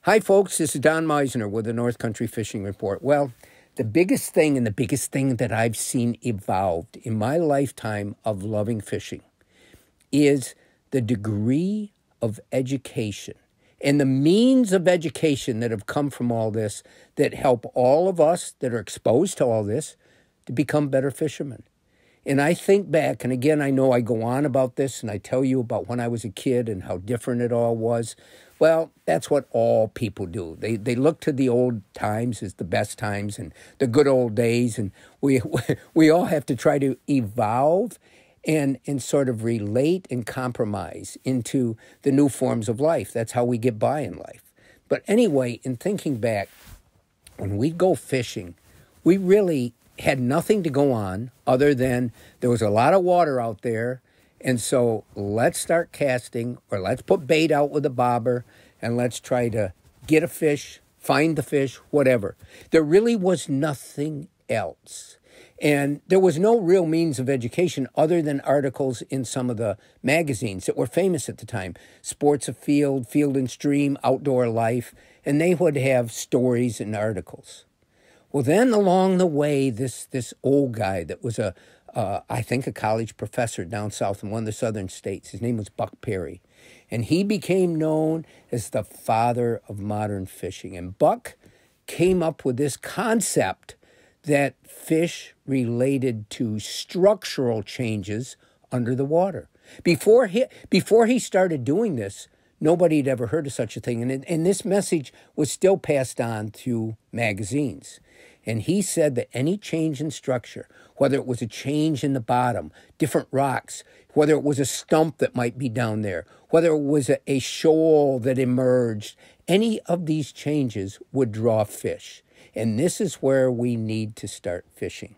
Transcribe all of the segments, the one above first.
Hi, folks. This is Don Meissner with the North Country Fishing Report. Well, the biggest thing that I've seen evolved in my lifetime of loving fishing is the degree of education and the means of education that have come from all this that help all of us that are exposed to all this to become better fishermen. And I think back, and again, I know I go on about this and I tell you about when I was a kid and how different it all was. Well, that's what all people do. They look to the old times as the best times and the good old days, and we all have to try to evolve and sort of relate and compromise into the new forms of life. That's how we get by in life. But anyway, in thinking back, when we go fishing, we really had nothing to go on other than there was a lot of water out there. And so let's start casting, or let's put bait out with a bobber, and let's try to get a fish, find the fish, whatever. There really was nothing else. And there was no real means of education other than articles in some of the magazines that were famous at the time. Sports Afield, Field and Stream, Outdoor Life, and they would have stories and articles. Well, then along the way, this old guy that was I think a college professor down south in one of the southern states, his name was Buck Perry, and he became known as the father of modern fishing. And Buck came up with this concept that fish related to structural changes under the water. Before he started doing this, nobody had ever heard of such a thing, and this message was still passed on through magazines. And he said that any change in structure, whether it was a change in the bottom, different rocks, whether it was a stump that might be down there, whether it was a shoal that emerged, any of these changes would draw fish. And this is where we need to start fishing.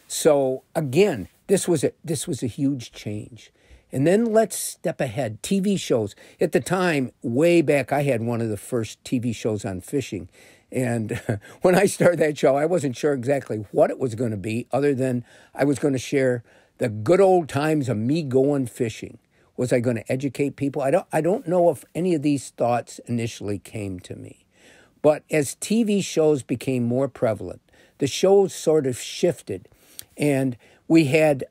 So again, this was a huge change. And then let's step ahead. TV shows. At the time, way back, I had one of the first TV shows on fishing. And when I started that show, I wasn't sure exactly what it was going to be, other than I was going to share the good old times of me going fishing. Was I going to educate people? I don't know if any of these thoughts initially came to me. But as TV shows became more prevalent, the shows sort of shifted, and we had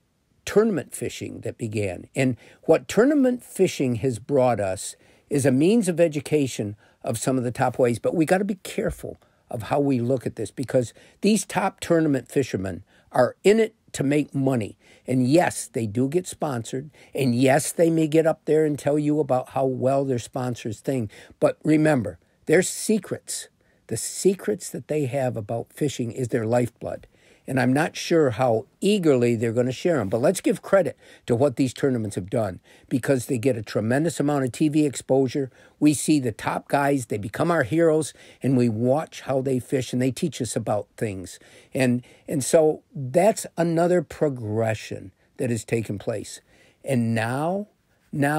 tournament fishing that began. And what tournament fishing has brought us is a means of education of some of the top ways, but we got to be careful of how we look at this, because these top tournament fishermen are in it to make money. And yes, they do get sponsored, and yes, they may get up there and tell you about how well their sponsors think. But remember, their secrets, the secrets that they have about fishing is their lifeblood. And I'm not sure how eagerly they're going to share them. But let's give credit to what these tournaments have done, because they get a tremendous amount of TV exposure. We see the top guys, they become our heroes, and we watch how they fish, and they teach us about things. And so that's another progression that has taken place. And now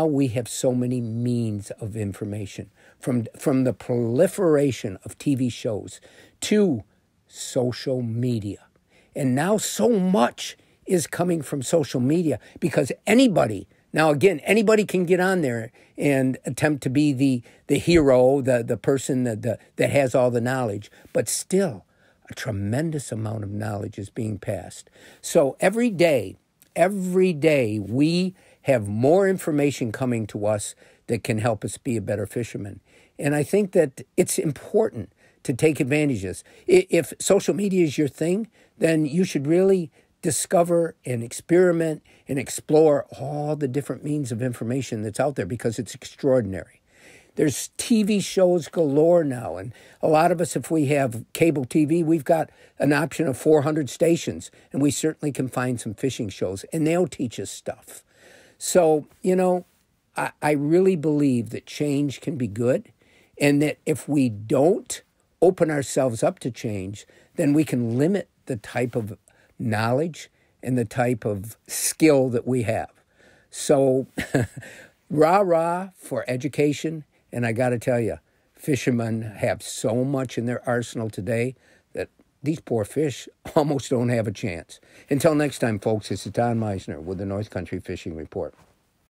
we have so many means of information, from the proliferation of TV shows to social media. And now so much is coming from social media, because anybody can get on there and attempt to be the hero, the person that has all the knowledge. But still, a tremendous amount of knowledge is being passed. So every day, we have more information coming to us that can help us be a better fisherman. And I think that it's important to take advantage of this. If social media is your thing, then you should really discover and experiment and explore all the different means of information that's out there, because it's extraordinary. There's TV shows galore now, and a lot of us, if we have cable TV, we've got an option of 400 stations, and we certainly can find some fishing shows, and they'll teach us stuff. So, I really believe that change can be good, and that if we don't open ourselves up to change, then we can limit the type of knowledge and the type of skill that we have. So, rah-rah for education. And I got to tell you, fishermen have so much in their arsenal today that these poor fish almost don't have a chance. Until next time, folks, this is Don Meissner with the North Country Fishing Report.